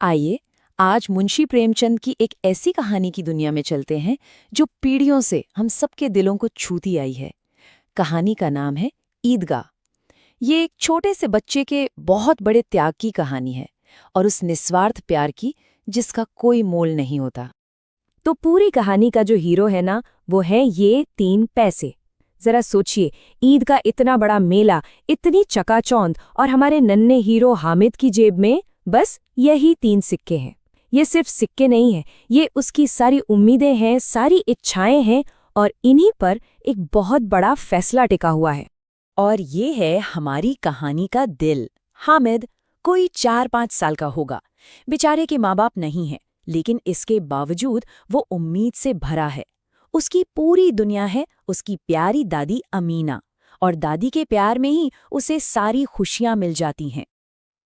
आइए आज मुंशी प्रेमचंद की एक ऐसी कहानी की दुनिया में चलते हैं जो पीढ़ियों से हम सबके दिलों को छूती आई है। कहानी का नाम है ईदगाह। ये एक छोटे से बच्चे के बहुत बड़े त्याग की कहानी है और उस निस्वार्थ प्यार की जिसका कोई मोल नहीं होता। तो पूरी कहानी का जो हीरो है ना, वो है ये 3 पैसे। जरा सोचिए, ईद का इतना बड़ा मेला, इतनी चकाचौंध, और हमारे नन्हे हीरो हामिद की जेब में बस यही 3 सिक्के हैं। ये सिर्फ सिक्के नहीं है, ये उसकी सारी उम्मीदें हैं, सारी इच्छाएं हैं, और इन्हीं पर एक बहुत बड़ा फैसला टिका हुआ है। और ये है हमारी कहानी का दिल। हामिद कोई 4-5 साल का होगा। बेचारे के माँ बाप नहीं हैं, लेकिन इसके बावजूद वो उम्मीद से भरा है। उसकी पूरी दुनिया है उसकी प्यारी दादी अमीना, और दादी के प्यार में ही उसे सारी खुशियां मिल जाती हैं।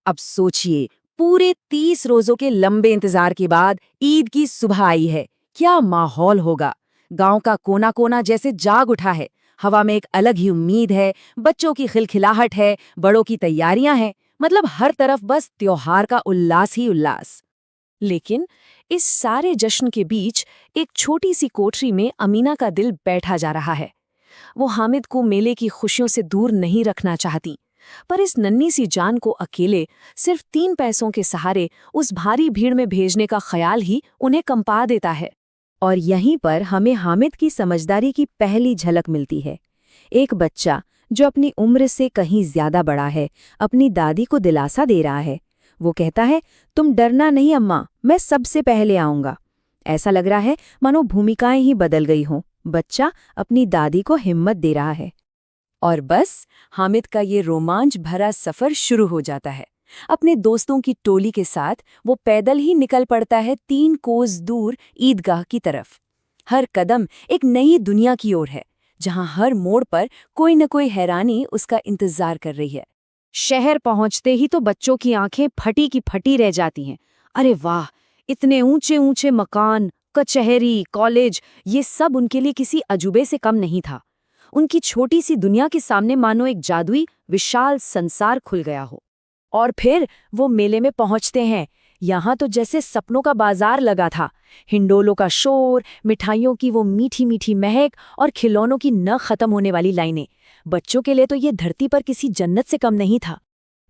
अब सोचिए, पूरे 30 रोजों के लंबे इंतजार के बाद ईद की सुबह आई है। क्या माहौल होगा। गांव का कोना कोना जैसे जाग उठा है। हवा में एक अलग ही उम्मीद है, बच्चों की खिलखिलाहट है, बड़ों की तैयारियां हैं। मतलब हर तरफ बस त्योहार का उल्लास ही उल्लास। लेकिन इस सारे जश्न के बीच एक छोटी सी कोठरी में अमीना का दिल बैठा जा रहा है। वो हामिद को मेले की खुशियों से दूर नहीं रखना चाहती, पर इस नन्ही सी जान को अकेले सिर्फ 3 पैसों के सहारे उस भारी भीड़ में भेजने का ख्याल ही उन्हें कंपा देता है। और यहीं पर हमें हामिद की समझदारी की पहली झलक मिलती है। एक बच्चा जो अपनी उम्र से कहीं ज्यादा बड़ा है, अपनी दादी को दिलासा दे रहा है। वो कहता है, तुम डरना नहीं अम्मा, मैं सबसे पहले आऊंगा। ऐसा लग रहा है मानो भूमिकाएं ही बदल गई हों। बच्चा अपनी दादी को हिम्मत दे रहा है। और बस हामिद का ये रोमांच भरा सफर शुरू हो जाता है। अपने दोस्तों की टोली के साथ वो पैदल ही निकल पड़ता है 3 कोस दूर ईदगाह की तरफ। हर कदम एक नई दुनिया की ओर है, जहां हर मोड़ पर कोई न कोई हैरानी उसका इंतजार कर रही है। शहर पहुंचते ही तो बच्चों की आंखें फटी की फटी रह जाती हैं। अरे वाह, इतने ऊंचे ऊंचे मकान, कचहरी, कॉलेज, ये सब उनके लिए किसी अजूबे से कम नहीं था। उनकी छोटी सी दुनिया के सामने मानो एक जादुई विशाल संसार खुल गया हो। और फिर वो मेले में पहुंचते हैं। यहाँ तो जैसे सपनों का बाजार लगा था। हिंडोलों का शोर, मिठाइयों की वो मीठी मीठी महक, और खिलौनों की न खत्म होने वाली लाइनें। बच्चों के लिए तो ये धरती पर किसी जन्नत से कम नहीं था।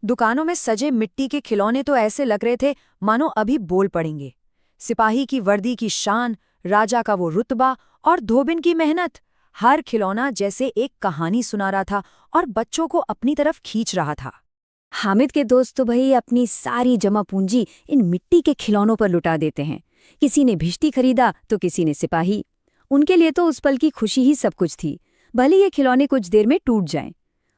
दुकानों में सजे मिट्टी के खिलौने तो ऐसे लग रहे थे मानो अभी बोल पड़ेंगे। सिपाही की वर्दी की शान, राजा का वो रुतबा, और धोबिन की मेहनत। हर खिलौना जैसे एक कहानी सुना रहा था और बच्चों को अपनी तरफ खींच रहा था। हामिद के दोस्त तो भाई अपनी सारी जमा पूंजी इन मिट्टी के खिलौनों पर लुटा देते हैं। किसी ने भिश्ती खरीदा तो किसी ने सिपाही। उनके लिए तो उस पल की खुशी ही सब कुछ थी, भले ये खिलौने कुछ देर में टूट जाएं।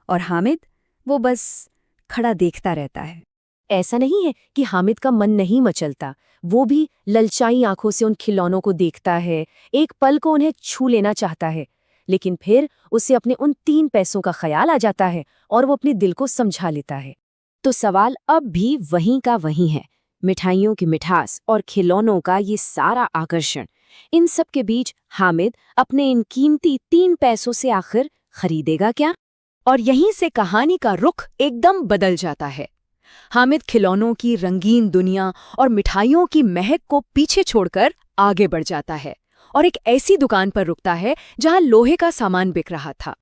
और हामिद, वो बस खड़ा देखता रहता है। ऐसा नहीं है कि हामिद का मन नहीं मचलता। वो भी ललचाई आंखों से उन खिलौनों को देखता है, एक पल को उन्हें छू लेना चाहता है। लेकिन फिर उसे अपने उन 3 पैसों का ख्याल आ जाता है और वो अपने दिल को समझा लेता है। तो सवाल अब भी वहीं का वहीं है। मिठाइयों की मिठास और खिलौनों का ये सारा आकर्षण, इन सब के बीच हामिद अपने इन कीमती 3 पैसों से आखिर खरीदेगा क्या? और यहीं से कहानी का रुख एकदम बदल जाता है। हामिद खिलौनों की रंगीन दुनिया और मिठाइयों की महक को पीछे छोड़कर आगे बढ़ जाता है और एक ऐसी दुकान पर रुकता है जहां लोहे का सामान बिक रहा था।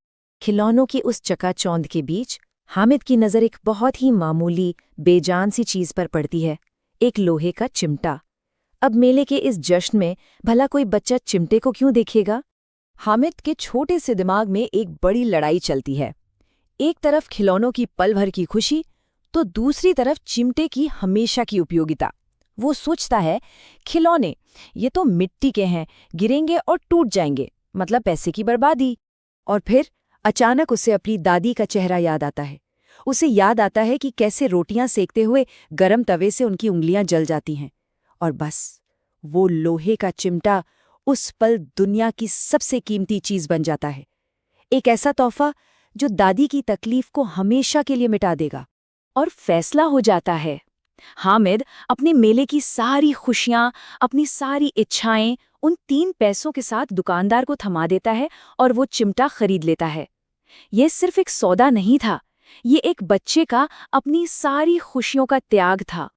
खिलौनों की उस चकाचौंध के बीच हामिद की नज़र एक बहुत ही मामूली, बेजान सी चीज पर पड़ती है, एक लोहे का चिमटा। अब मेले के इस जश्न में भला कोई बच्चा चिमटे को क्यों देखेगा? हामिद के छोटे से दिमाग में एक बड़ी लड़ाई चलती है। एक तरफ खिलौनों की पल भर की खुशी, तो दूसरी तरफ चिमटे की हमेशा की उपयोगिता। वो सोचता है, खिलौने ये तो मिट्टी के हैं, गिरेंगे और टूट जाएंगे, मतलब पैसे की बर्बादी। और फिर अचानक उसे अपनी दादी का चेहरा याद आता है। उसे याद आता है कि कैसे रोटियां सेकते हुए गरम तवे से उनकी उंगलियां जल जाती हैं। और बस वो लोहे का चिमटा उस पल दुनिया की सबसे कीमती चीज बन जाता है। एक ऐसा तोहफा जो दादी की तकलीफ को हमेशा के लिए मिटा देगा। और फैसला हो जाता है। हामिद अपने मेले की सारी खुशियां, अपनी सारी इच्छाएं उन 3 पैसों के साथ दुकानदार को थमा देता है और वो चिमटा खरीद लेता है। यह सिर्फ एक सौदा नहीं था, ये एक बच्चे का अपनी सारी खुशियों का त्याग था।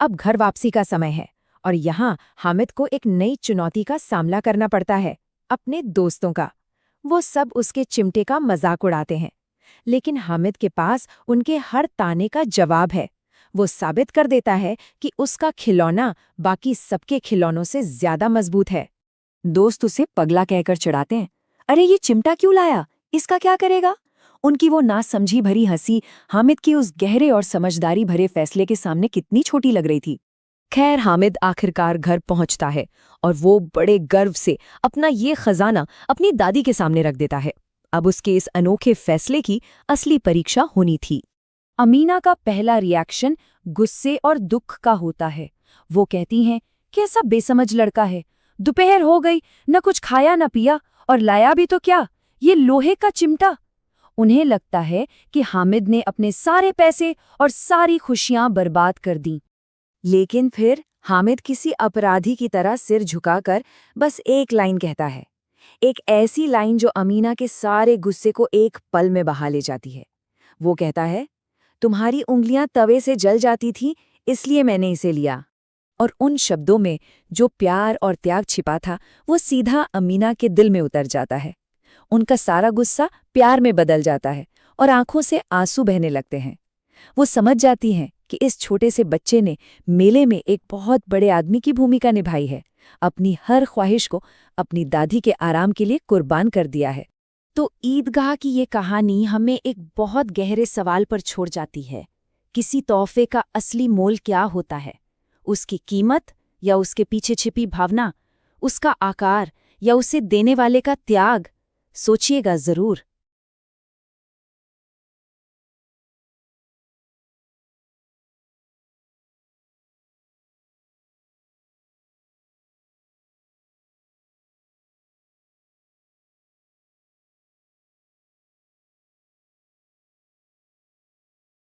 अब घर वापसी का समय है और यहाँ हामिद को एक नई चुनौती का सामना करना पड़ता है, अपने दोस्तों का। वो सब उसके चिमटे का मजाक उड़ाते हैं, लेकिन हामिद के पास उनके हर ताने का जवाब है। वो साबित कर देता है कि उसका खिलौना बाकी सबके खिलौनों से ज्यादा मजबूत है। दोस्त उसे पगला कहकर चिढ़ाते हैं, अरे ये चिमटा क्यों लाया, इसका क्या करेगा? उनकी वो नासमझी भरी हंसी हामिद की उस गहरे और समझदारी भरे फैसले के सामने कितनी छोटी लग रही थी। खैर, हामिद आखिरकार घर पहुंचता है और वो बड़े गर्व से अपना ये खजाना अपनी दादी के सामने रख देता है। अब उसके इस अनोखे फैसले की असली परीक्षा होनी थी। अमीना का पहला रिएक्शन गुस्से और दुख का होता है। वो कहती हैं, कैसा बेसमझ लड़का है, दोपहर हो गई, न कुछ खाया न पिया, और लाया भी तो क्या, ये लोहे का चिमटा। उन्हें लगता है कि हामिद ने अपने सारे पैसे और सारी खुशियां बर्बाद कर दी। लेकिन फिर हामिद किसी अपराधी की तरह सिर झुकाकर बस एक लाइन कहता है, एक ऐसी लाइन जो अमीना के सारे गुस्से को एक पल में बहा ले जाती है। वो कहता है, तुम्हारी उंगलियां तवे से जल जाती थी, इसलिए मैंने इसे लिया। और उन शब्दों में जो प्यार और त्याग छिपा था, वो सीधा अमीना के दिल में उतर जाता है। उनका सारा गुस्सा प्यार में बदल जाता है और आंखों से आंसू बहने लगते हैं। वो समझ जाती हैं कि इस छोटे से बच्चे ने मेले में एक बहुत बड़े आदमी की भूमिका निभाई है, अपनी हर ख्वाहिश को अपनी दादी के आराम के लिए कुर्बान कर दिया है। तो ईदगाह की ये कहानी हमें एक बहुत गहरे सवाल पर छोड़ जाती है। किसी तोहफे का असली मोल क्या होता है? उसकी कीमत या उसके पीछे छिपी भावना, उसका आकार या उसे देने वाले का त्याग? सोचिएगा जरूर।